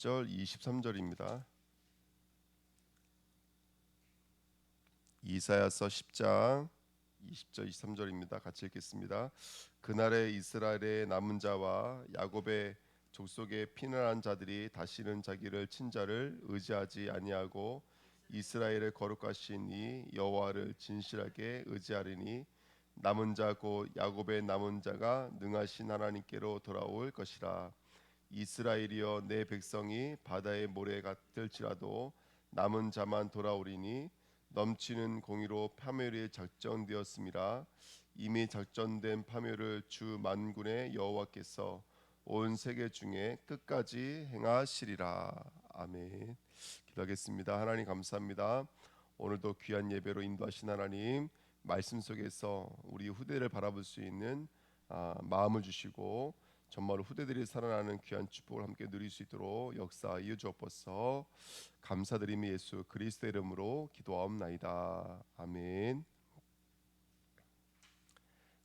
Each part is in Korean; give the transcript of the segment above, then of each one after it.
20절 23절입니다. 이사야서 10장 20절 23절입니다. 같이 읽겠습니다. 그날에 이스라엘의 남은 자와 야곱의 족속의 피난한 자들이 다시는 자기를 친자를 의지하지 아니하고 이스라엘의 거룩하신 이 여호와를 진실하게 의지하리니 남은 자 곧 야곱의 남은 자가 능하신 하나님께로 돌아올 것이라. 이스라엘이여 내 백성이 바다의 모래 같을지라도 남은 자만 돌아오리니 넘치는 공의로 파멸이 작정되었음이라. 이미 작전된 파멸을 주 만군의 여호와께서 온 세계 중에 끝까지 행하시리라. 아멘. 기도하겠습니다. 하나님 감사합니다. 오늘도 귀한 예배로 인도하신 하나님, 말씀 속에서 우리 후대를 바라볼 수 있는 마음을 주시고 정말 후대들이 살아나는 귀한 축복을 함께 누릴 수 있도록 역사하여 주옵소서. 감사드리며 예수 그리스도 이름으로 기도하옵나이다. 아멘.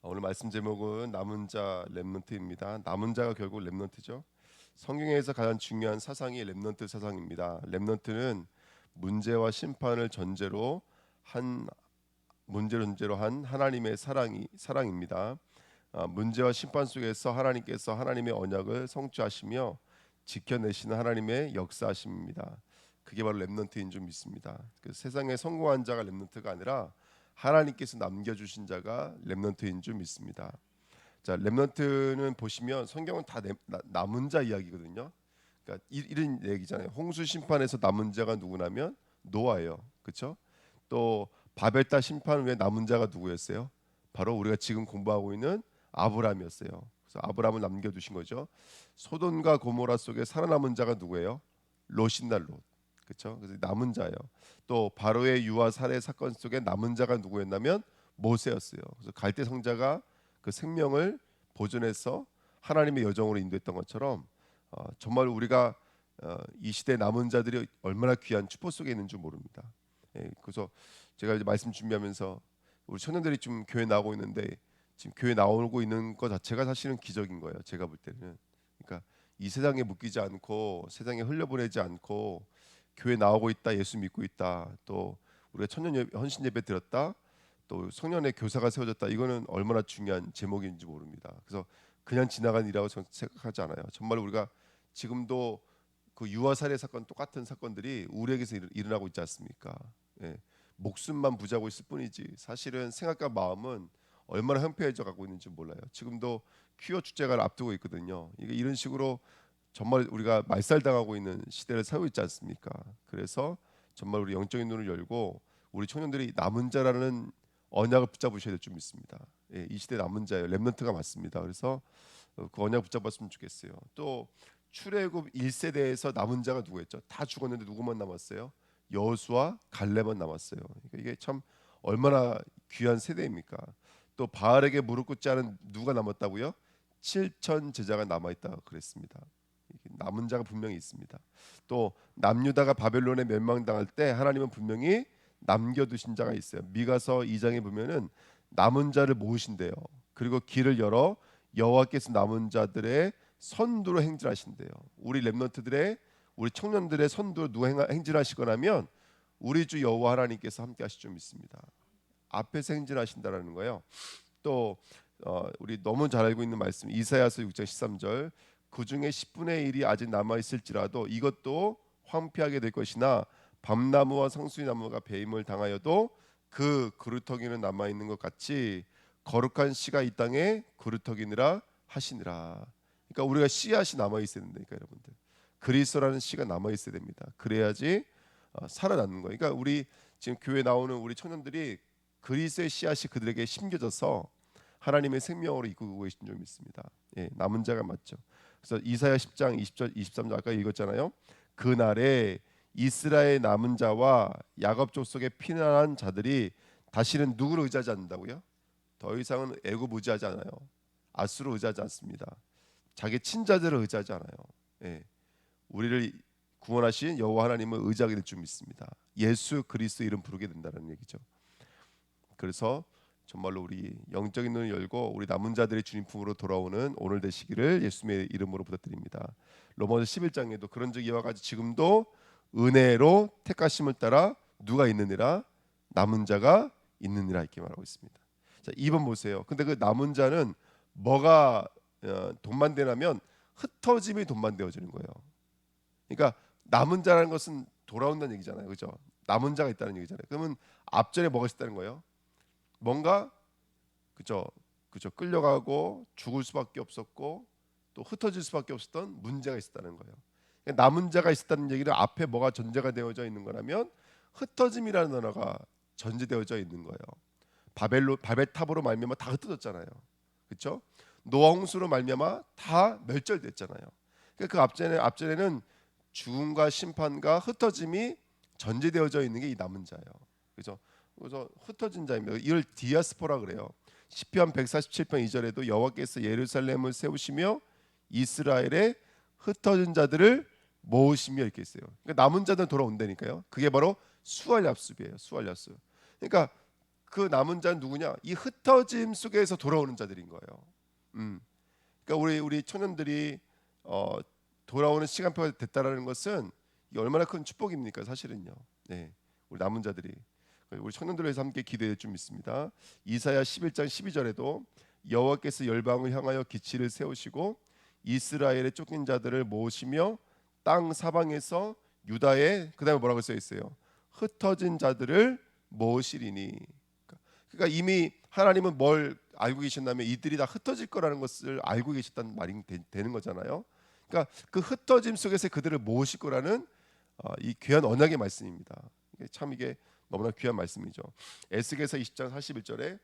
오늘 말씀 제목은 남은 자 렘넌트입니다. 남은 자가 결국 렘넌트죠. 성경에서 가장 중요한 사상이 렘넌트 사상입니다. 렘넌트는 문제와 심판을 전제로 한 하나님의 사랑입니다. 문제와 심판 속에서 하나님께서 하나님의 언약을 성취하시며 지켜내시는 하나님의 역사하심입니다. 그게 바로 렘넌트인 줄 믿습니다. 세상에 성공한 자가 렘넌트가 아니라 하나님께서 남겨주신 자가 렘넌트인 줄 믿습니다. 자, 렘넌트는 보시면 성경은 다 남은 자 이야기거든요. 그러니까 이런 얘기잖아요. 홍수 심판에서 남은 자가 누구냐면 노아예요. 그렇죠? 또 바벨탑 심판 후에 남은 자가 누구였어요? 바로 우리가 지금 공부하고 있는 아브라함이었어요. 그래서 아브라함을 남겨두신 거죠. 소돔과 고모라 속에 살아남은 자가 누구예요? 롯이나 롯. 그렇죠? 그래서 남은 자예요. 또 바로의 유아 살해 사건 속에 남은 자가 누구였냐면 모세였어요. 그래서 갈대 성자가 그 생명을 보존해서 하나님의 여정으로 인도했던 것처럼 정말 우리가 이 시대 남은 자들이 얼마나 귀한 축복 속에 있는 줄 모릅니다. 그래서 제가 이제 말씀 준비하면서 우리 청년들이 좀 교회 나오고 있는데 지금 교회 나오고 있는 것 자체가 사실은 기적인 거예요. 제가 볼 때는. 그러니까 이 세상에 묶이지 않고 세상에 흘려보내지 않고 교회 나오고 있다, 예수 믿고 있다, 또 우리가 천년 헌신 예배 드렸다, 또 성년의 교사가 세워졌다. 이거는 얼마나 중요한 제목인지 모릅니다. 그래서 그냥 지나간 일이라고 저는 생각하지 않아요. 정말 우리가 지금도 그 유아 살해 사건 똑같은 사건들이 우리에게서 일어나고 있지 않습니까? 예. 목숨만 부자고 있을 뿐이지 사실은 생각과 마음은 얼마나 현폐해져 가고 있는지 몰라요. 지금도 퀴어 축제가 앞두고 있거든요. 이게 이런 식으로 정말 우리가 말살당하고 있는 시대를 살고 있지 않습니까? 그래서 정말 우리 영적인 눈을 열고 우리 청년들이 남은 자라는 언약을 붙잡으셔야 될 줄 믿습니다. 예, 이 시대 남은 자예요. 렘넌트가 맞습니다. 그래서 그 언약 붙잡았으면 좋겠어요. 또 출애굽 1세대에서 남은 자가 누구였죠? 다 죽었는데 누구만 남았어요? 여호수아, 갈렙만 남았어요. 그러니까 이게 참 얼마나 귀한 세대입니까? 또 바알에게 무릎 꿇지 않은 누가 남았다고요? 7천 제자가 남아 있다 그랬습니다. 남은 자가 분명히 있습니다. 또 남유다가 바벨론에 멸망당할 때 하나님은 분명히 남겨두신 자가 있어요. 미가서 2장에 보면은 남은 자를 모으신대요. 그리고 길을 열어 여호와께서 남은 자들의 선두로 행진하신대요. 우리 렘넌트들의 우리 청년들의 선두로 누가 행진하시거나면 우리 주 여호와 하나님께서 함께 하실 줄 믿습니다. 앞에서 행진하신다라는 거예요. 또 우리 너무 잘 알고 있는 말씀 이사야서 6장 13절 그 중에 10분의 1이 아직 남아 있을지라도 이것도 황폐하게 될 것이나 밤나무와 상수리나무가 배임을 당하여도 그 그루터기는 남아 있는 것 같이 거룩한 씨가 이 땅에 그루터기니라 하시니라. 그러니까 우리가 씨앗이 남아 있어야 된다니까 여러분들. 그리스도라는 씨가 남아 있어야 됩니다. 그래야지 살아남는 거예요. 그러니까 우리 지금 교회 나오는 우리 청년들이 그리스도의 씨앗이 그들에게 심겨져서 하나님의 생명으로 이끌고 계신 줄 믿습니다. 예, 남은 자가 맞죠. 그래서 이사야 10장 20절 23절 아까 읽었잖아요. 그날에 이스라엘 남은 자와 야곱 족속에 피난한 자들이 다시는 누구를 의지하지 않는다고요? 더 이상은 애굽 의지하지 않아요. 아수르 의지하지 않습니다. 자기 친자들을 의지하지 않아요. 예, 우리를 구원하신 여호와 하나님을 의지하게 될 줄 믿습니다. 예수 그리스도 이름 부르게 된다는 얘기죠. 그래서 정말로 우리 영적인 눈을 열고 우리 남은 자들이 주님 품으로 돌아오는 오늘 되시기를 예수님의 이름으로 부탁드립니다. 로마서 11장에도 그런즉 이와 같이 지금도 은혜로 택하심을 따라 누가 있느니라 남은 자가 있느니라 이렇게 말하고 있습니다. 자, 2번 보세요. 근데 그 남은 자는 뭐가 돈만 되냐면 흩어짐이 돈만 되어지는 거예요. 그러니까 남은 자라는 것은 돌아온다는 얘기잖아요. 그죠? 남은 자가 있다는 얘기잖아요. 그러면 앞전에 뭐가 있었다는 거예요? 뭔가 그죠? 그죠? 끌려가고 죽을 수밖에 없었고 또 흩어질 수밖에 없었던 문제가 있었다는 거예요. 그러니까 남은 자가 있었다는 얘기는 앞에 뭐가 전제가 되어져 있는 거라면 흩어짐이라는 언어가 전제되어져 있는 거예요. 바벨 탑으로 말미암아 다 흩어졌잖아요. 그렇죠? 노아 홍수로 말미암아 다 멸절됐잖아요. 그러니까 그 앞전에는 죽음과 심판과 흩어짐이 전제되어져 있는 게 이 남은 자예요. 그죠? 그래서 흩어진 자입니다. 이걸 디아스포라 그래요. 시편 147편 2절에도 여호와께서 예루살렘을 세우시며 이스라엘의 흩어진 자들을 모으시며 이렇게 있어요. 그러니까 남은 자들 돌아온다니까요. 그게 바로 수할 약습이에요. 수할 약습. 그러니까 그 남은 자는 누구냐? 이 흩어짐 속에서 돌아오는 자들인 거예요. 그러니까 우리 청년들이 돌아오는 시간표가 됐다라는 것은 이게 얼마나 큰 축복입니까? 사실은요. 네, 우리 남은 자들이 우리 청년들을 위해서 함께 기도해 좀 있습니다. 이사야 11장 12절에도 여호와께서 열방을 향하여 기치를 세우시고 이스라엘의 쫓긴 자들을 모으시며 땅 사방에서 유다의 그다음에 뭐라고 써 있어요? 흩어진 자들을 모으시리니. 그러니까 이미 하나님은 뭘 알고 계셨냐면 이들이 다 흩어질 거라는 것을 알고 계셨다는 말이 되는 거잖아요. 그러니까 그 흩어짐 속에서 그들을 모으실 거라는 이 귀한 언약의 말씀입니다. 이게 너무나 귀한 말씀이죠. 에스겔서 20장 41절에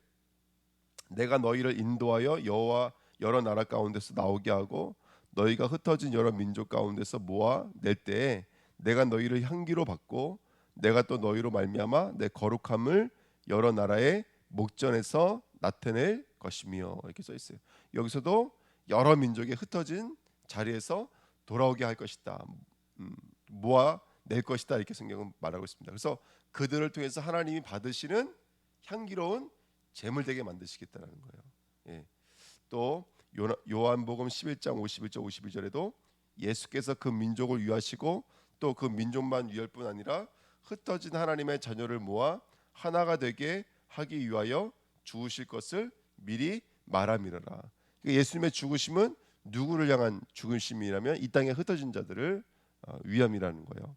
내가 너희를 인도하여 여호와 여러 나라 가운데서 나오게 하고 너희가 흩어진 여러 민족 가운데서 모아 낼 때에 내가 너희를 향기로 받고 내가 또 너희로 말미암아 내 거룩함을 여러 나라의 목전에서 나타낼 것이며 이렇게 써 있어요. 여기서도 여러 민족의 흩어진 자리에서 돌아오게 할 것이다. 모아 낼 것이다 이렇게 성경은 말하고 있습니다. 그래서 그들을 통해서 하나님이 받으시는 향기로운 제물 되게 만드시겠다는 거예요. 예. 또 요한복음 11장 51절 52절에도 예수께서 그 민족을 위하시고 또 그 민족만 위할 뿐 아니라 흩어진 하나님의 자녀를 모아 하나가 되게 하기 위하여 죽으실 것을 미리 말함이라라. 그러니까 예수님의 죽으심은 누구를 향한 죽으심이라면 이 땅에 흩어진 자들을 위함이라는 거예요.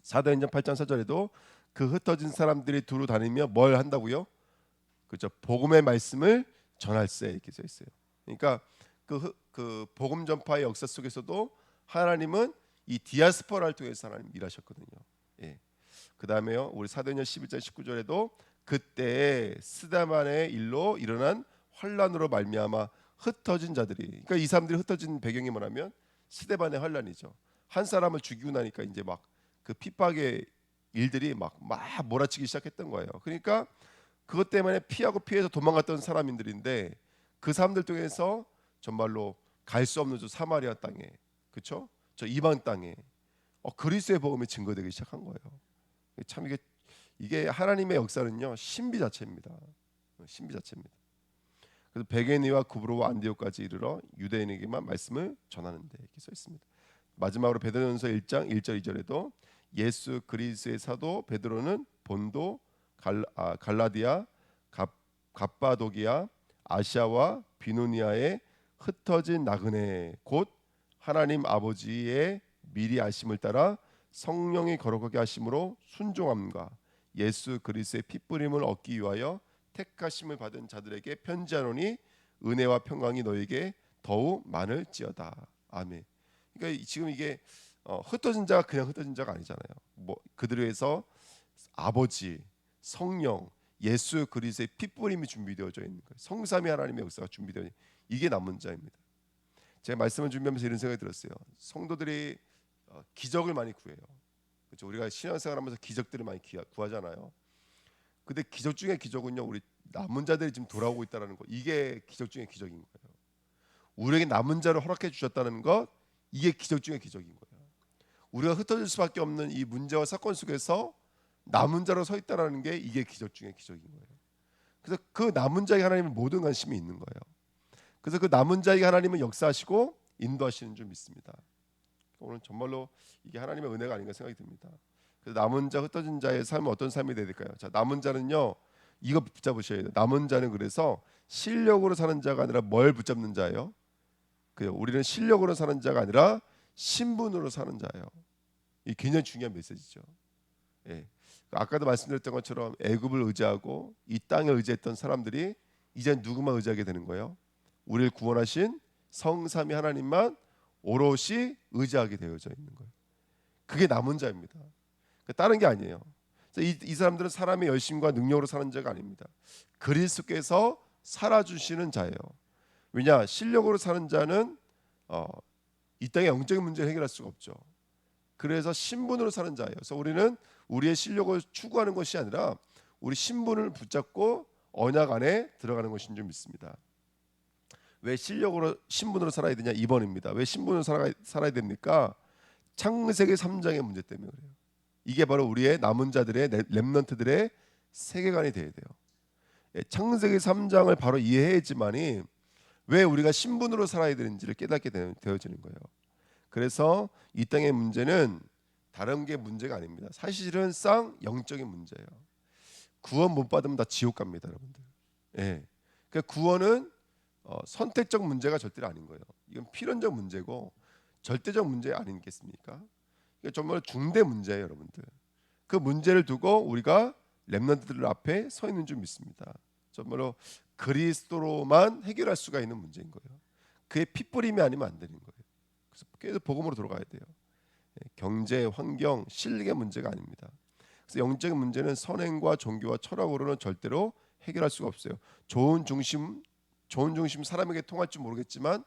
사도행전 8장 4절에도 그 흩어진 사람들이 두루 다니며 뭘 한다고요? 그렇죠. 복음의 말씀을 전할세 이렇게 써 있어요. 그러니까 그 복음 전파의 역사 속에서도 하나님은 이 디아스포라를 통해서 하나님 일하셨거든요. 예. 그다음에요. 우리 사도행전 11장 19절에도 그때 스데반의 일로 일어난 환란으로 말미암아 흩어진 자들이 그러니까 이 사람들이 흩어진 배경이 뭐냐면 스데반의 환란이죠. 한 사람을 죽이고 나니까 이제 막 그 핍박의 일들이 막 몰아치기 시작했던 거예요. 그러니까 그것 때문에 피하고 피해서 도망갔던 사람들인데 그 사람들 중에서 정말로 갈 수 없는 저 사마리아 땅에 그렇죠? 저 이방 땅에 그리스도의 복음이 증거되기 시작한 거예요. 참 이게 하나님의 역사는요 신비 자체입니다. 신비 자체입니다. 그래서 베게니와 구브로와 안디옥까지 이르러 유대인에게만 말씀을 전하는데 이렇게 써 있습니다. 마지막으로 베드로전서 1장 1절 2절에도 예수 그리스도의 사도 베드로는 본도 갈라디아 갑바도기아 아시아와 비누니아에 흩어진 나그네 곧 하나님 아버지의 미리 아심을 따라 성령이 거룩하게 하심으로 순종함과 예수 그리스도의 핏부림을 얻기 위하여 택하심을 받은 자들에게 편지하노니 은혜와 평강이 너에게 더욱 많을지어다. 아멘. 그러니까 지금 이게 흩어진 자가 그냥 흩어진 자가 아니잖아요. 뭐 그들을 위해서 아버지, 성령, 예수 그리스도의 핏부림이 준비되어져 있는 거예요. 성삼위 하나님의 역사가 준비되어 있는 이게 남은 자입니다. 제가 말씀을 준비하면서 이런 생각이 들었어요. 성도들이 기적을 많이 구해요. 그렇죠? 우리가 신앙생활하면서 기적들을 많이 구하잖아요. 근데 기적 중에 기적은요, 우리 남은 자들이 지금 돌아오고 있다는 거, 이게 기적 중에 기적인 거예요. 우리에게 남은 자를 허락해 주셨다는 것, 이게 기적 중에 기적인 거예요. 우리가 흩어질 수밖에 없는 이 문제와 사건 속에서 남은 자로 서 있다라는 게 이게 기적 중에 기적인 거예요. 그래서 그 남은 자에게 하나님은 모든 관심이 있는 거예요. 그래서 그 남은 자에게 하나님은 역사하시고 인도하시는 줄 믿습니다. 오늘 정말로 이게 하나님의 은혜가 아닌가 생각이 듭니다. 그래서 남은 자 흩어진 자의 삶은 어떤 삶이 돼야 될까요? 자, 남은 자는요, 이거 붙잡으셔야 돼요. 남은 자는 그래서 실력으로 사는 자가 아니라 뭘 붙잡는 자예요? 그요. 우리는 실력으로 사는 자가 아니라 신분으로 사는 자예요. 이 굉장히 중요한 메시지죠. 예. 아까도 말씀드렸던 것처럼 애굽을 의지하고 이 땅에 의지했던 사람들이 이제 누구만 의지하게 되는 거예요? 우리를 구원하신 성삼위 하나님만 오롯이 의지하게 되어져 있는 거예요. 그게 남은 자입니다. 다른 게 아니에요. 이 사람들은 사람의 열심과 능력으로 사는 자가 아닙니다. 그리스도께서 살아주시는 자예요. 왜냐? 실력으로 사는 자는 이 땅의 영적인 문제를 해결할 수가 없죠. 그래서 신분으로 사는 자예요. 그래서 우리는 우리의 실력을 추구하는 것이 아니라 우리 신분을 붙잡고 언약 안에 들어가는 것인 줄 믿습니다. 왜 실력으로 신분으로 살아야 되냐? 2번입니다. 왜 신분으로 살아야 됩니까? 창세기 3장의 문제 때문에 그래요. 이게 바로 우리의 남은 자들의 렘넌트들의 세계관이 돼야 돼요. 예, 창세기 3장을 바로 이해해야지만이 왜 우리가 신분으로 살아야 되는지를 깨닫게 되어지는 거예요. 그래서 이 땅의 문제는 다른 게 문제가 아닙니다. 사실은 영적인 문제예요. 구원 못 받으면 다 지옥 갑니다, 여러분들. 예. 그러니까 구원은 선택적 문제가 절대로 아닌 거예요. 이건 필연적 문제고 절대적 문제 아니겠습니까? 이게 정말 중대 문제예요, 여러분들. 그 문제를 두고 우리가 렘넌트들 앞에 서 있는 줄 믿습니다. 정말로 그리스도로만 해결할 수가 있는 문제인 거예요. 그의 핏부림이 아니면 안 되는 거예요. 그래서 계속 복음으로 돌아가야 돼요. 경제, 환경, 실력의 문제가 아닙니다. 그래서 영적인 문제는 선행과 종교와 철학으로는 절대로 해결할 수가 없어요. 좋은 중심 사람에게 통할지 모르겠지만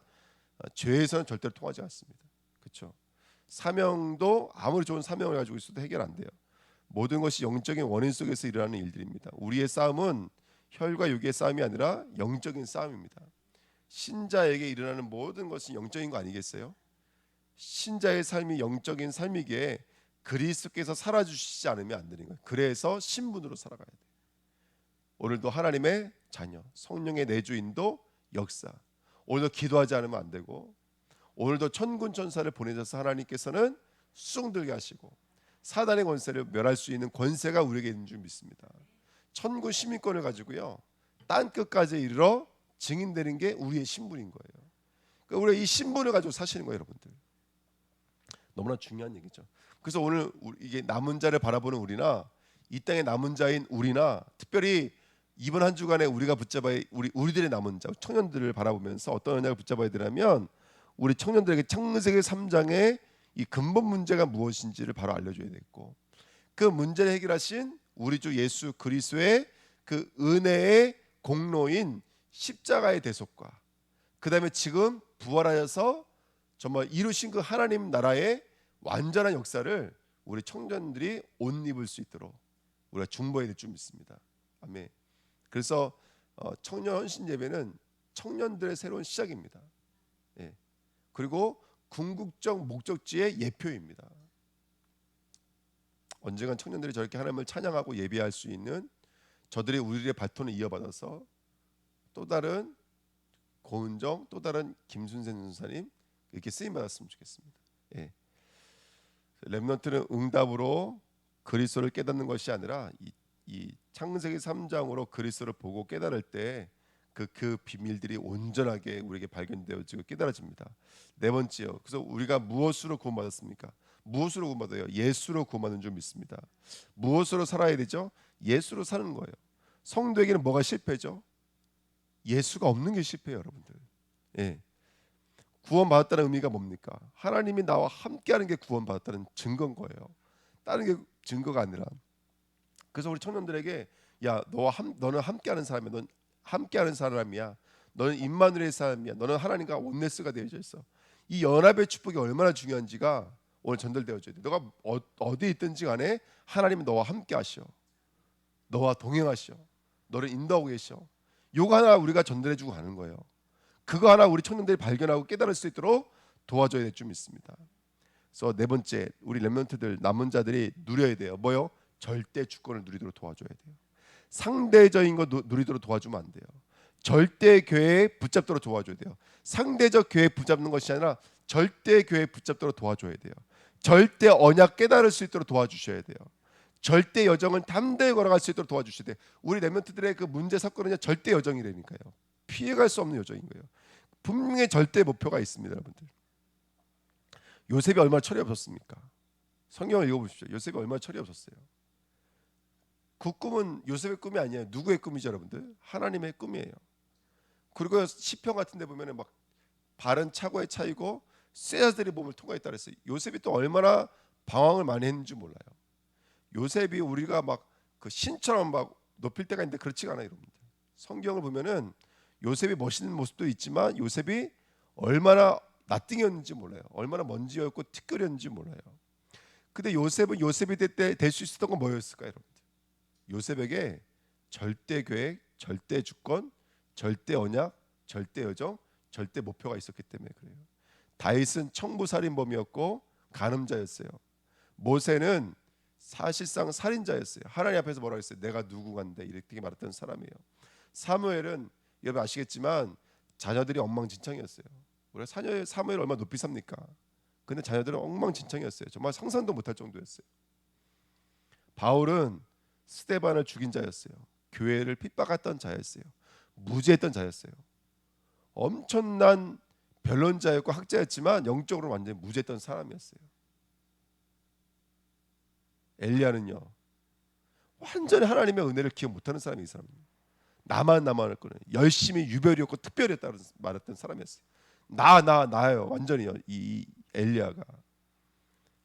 죄에서는 절대로 통하지 않습니다. 그렇죠? 사명도 아무리 좋은 사명을 가지고 있어도 해결 안 돼요. 모든 것이 영적인 원인 속에서 일어나는 일들입니다. 우리의 싸움은 혈과 육의 싸움이 아니라 영적인 싸움입니다. 신자에게 일어나는 모든 것은 영적인 거 아니겠어요? 신자의 삶이 영적인 삶이기에 그리스도께서 살아주시지 않으면 안 되는 거예요. 그래서 신분으로 살아가야 돼요. 오늘도 하나님의 자녀, 성령의 내주인도 역사. 오늘도 기도하지 않으면 안 되고, 오늘도 천군 천사를 보내셔서 하나님께서는 수종들게 하시고 사단의 권세를 멸할 수 있는 권세가 우리에게 있는 줄 믿습니다. 천군 시민권을 가지고요, 땅 끝까지 이르러 증인되는 게 우리의 신분인 거예요. 그러니까 우리가 이 신분을 가지고 사시는 거예요, 여러분들. 너무나 중요한 얘기죠. 그래서 오늘 이게 남은 자를 바라보는 우리나 이 땅의 남은 자인 우리나 특별히 이번 한 주간에 우리가 붙잡아야 우리들의 남은 자 청년들을 바라보면서 어떤 언약을 붙잡아야 되냐면 우리 청년들에게 창세기 3장의 이 근본 문제가 무엇인지를 바로 알려줘야 되겠고 그 문제를 해결하신 우리 주 예수 그리스도의 그 은혜의 공로인 십자가의 대속과 그 다음에 지금 부활하여서 정말 이루신 그 하나님 나라의 완전한 역사를 우리 청년들이 옷 입을 수 있도록 우리가 중보해야 될 줄 믿습니다. 아멘. 그래서 청년 헌신 예배는 청년들의 새로운 시작입니다. 예. 그리고 궁극적 목적지의 예표입니다. 언젠간 청년들이 저렇게 하나님을 찬양하고 예배할 수 있는 저들이 우리의 바톤을 이어받아서 또 다른 고은정, 또 다른 김순생 전사님 이렇게 쓰임 받았으면 좋겠습니다. 예. 렘넌트는 응답으로 그리스도를 깨닫는 것이 아니라 이 창세기 3장으로 그리스도를 보고 깨달을 때 그 비밀들이 온전하게 우리에게 발견되어지고 깨달아집니다. 네 번째요. 그래서 우리가 무엇으로 구원받았습니까? 무엇으로 구원받아요? 예수로 구원받는 줄 믿습니다. 무엇으로 살아야 되죠? 예수로 사는 거예요. 성도에게는 뭐가 실패죠? 예수가 없는 게 실패예요, 여러분들. 예. 구원받았다는 의미가 뭡니까? 하나님이 나와 함께하는 게 구원받았다는 증거인 거예요. 다른 게 증거가 아니라. 그래서 우리 청년들에게 야, 너는 함께하는 사람이야. 넌 함께하는 사람이야. 너는 임마누엘의 사람이야. 너는 하나님과 원네스가 되어져 있어. 이 연합의 축복이 얼마나 중요한지가 오늘 전달되어져야 돼. 너가 어디에 있든지 간에 하나님은 너와 함께하셔. 너와 동행하셔. 너를 인도하고 계셔. 요거 하나 우리가 전달해주고 가는 거예요. 그거 하나 우리 청년들이 발견하고 깨달을 수 있도록 도와줘야 될 줄 믿습니다. 그래서 네 번째, 우리 렘넌트들 남은 자들이 누려야 돼요. 뭐요? 절대 주권을 누리도록 도와줘야 돼요. 상대적인 거 누리도록 도와주면 안 돼요. 절대 교회에 붙잡도록 도와줘야 돼요. 상대적 교회에 붙잡는 것이 아니라 절대 교회에 붙잡도록 도와줘야 돼요. 절대 언약 깨달을 수 있도록 도와주셔야 돼요. 절대 여정을 담대히 걸어갈 수 있도록 도와주셔야 돼요. 우리 렘넌트들의 그 문제 사건은 절대 여정이라니까요. 피해갈 수 없는 여정인 거예요. 분명히 절대 목표가 있습니다, 여러분들. 요셉이 얼마나 철이 없었습니까? 성경을 읽어보십시오. 요셉이 얼마나 철이 없었어요. 그 꿈은 요셉의 꿈이 아니에요. 누구의 꿈이죠, 여러분들? 하나님의 꿈이에요. 그리고 시편 같은 데 보면 막 발은 차고에 차이고 쇠자들이 몸을 통과했다 그랬어요. 요셉이 또 얼마나 방황을 많이 했는지 몰라요. 요셉이 우리가 막 그 신처럼 막 높일 때가 있는데 그렇지가 않아요, 여러분들. 성경을 보면은 요셉이 멋있는 모습도 있지만 요셉이 얼마나 나띵이었는지 몰라요. 얼마나 먼지였고 티끌이었는지 몰라요. 근데 요셉은 요셉이 될 수 있었던 건 뭐였을까요, 여러분들? 요셉에게 절대 계획, 절대 주권, 절대 언약, 절대 여정, 절대 목표가 있었기 때문에 그래요. 다윗은 청부살인범이었고 간음자였어요. 모세는 사실상 살인자였어요. 하나님 앞에서 뭐라고 했어요? 내가 누구간데 이렇게 말했던 사람이에요. 사무엘은 여러분 아시겠지만 자녀들이 엉망진창이었어요. 우리가 사무엘 얼마나 높이 삽니까? 근데 자녀들은 엉망진창이었어요. 정말 상상도 못할 정도였어요. 바울은 스데반을 죽인 자였어요. 교회를 핍박했던 자였어요. 무죄했던 자였어요. 엄청난 변론자였고 학자였지만 영적으로 완전히 무죄했던 사람이었어요. 엘리야는요, 완전히 하나님의 은혜를 기억 못하는 사람이 이 사람입니다. 나만 할 거는 열심히 유별이었고 특별했다고 말했던 사람이었어요. 나예요, 완전히요, 이 엘리야가.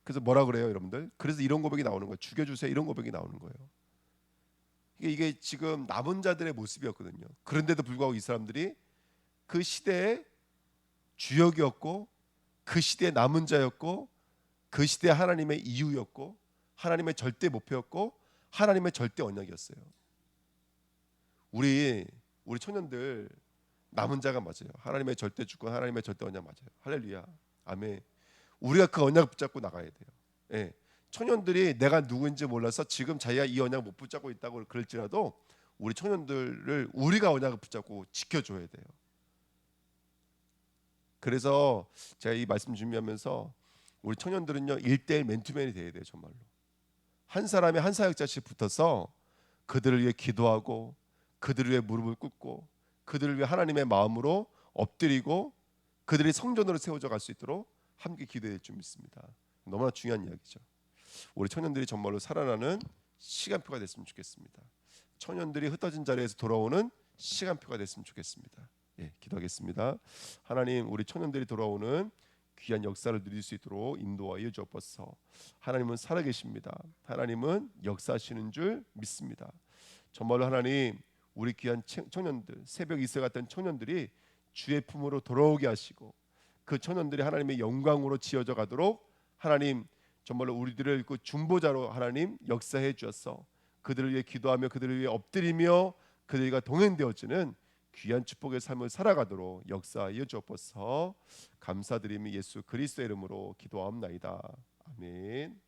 그래서 뭐라 그래요, 여러분들? 그래서 이런 고백이 나오는 거예요. 죽여주세요, 이런 고백이 나오는 거예요. 이게 지금 남은 자들의 모습이었거든요. 그런데도 불구하고 이 사람들이 그 시대의 주역이었고, 그 시대의 남은 자였고, 그 시대 하나님의 이유였고, 하나님의 절대 목표였고, 하나님의 절대 언약이었어요. 우리 청년들 남은 자가 맞아요. 하나님의 절대 주권, 하나님의 절대 언약 맞아요. 할렐루야, 아멘. 우리가 그 언약을 붙잡고 나가야 돼요. 예. 청년들이 내가 누구인지 몰라서 지금 자기가 이 언약을 못 붙잡고 있다고 그럴지라도 우리 청년들을 우리가 언약을 붙잡고 지켜줘야 돼요. 그래서 제가 이 말씀 준비하면서 우리 청년들은요 1대1 맨투맨이 돼야 돼요. 정말로 한 사람이 한 사역자씩 붙어서 그들을 위해 기도하고 그들을 위해 무릎을 꿇고 그들을 위해 하나님의 마음으로 엎드리고 그들이 성전으로 세워져 갈 수 있도록 함께 기도해야 줄 믿습니다. 너무나 중요한 이야기죠. 우리 청년들이 정말로 살아나는 시간표가 됐으면 좋겠습니다. 청년들이 흩어진 자리에서 돌아오는 시간표가 됐으면 좋겠습니다. 예, 기도하겠습니다. 하나님, 우리 청년들이 돌아오는 귀한 역사를 누릴 수 있도록 인도하여 주옵소서. 하나님은 살아계십니다. 하나님은 역사하시는 줄 믿습니다. 정말로 하나님, 우리 귀한 청년들, 새벽 이슬 같은 청년들이 주의 품으로 돌아오게 하시고 그 청년들이 하나님의 영광으로 지어져 가도록 하나님 정말로 우리들을 그 중보자로 하나님 역사해 주셔서 그들을 위해 기도하며 그들을 위해 엎드리며 그들과 동행되어지는 귀한 축복의 삶을 살아가도록 역사하여 주옵소서. 감사드리며 예수 그리스도의 이름으로 기도하옵나이다. 아멘.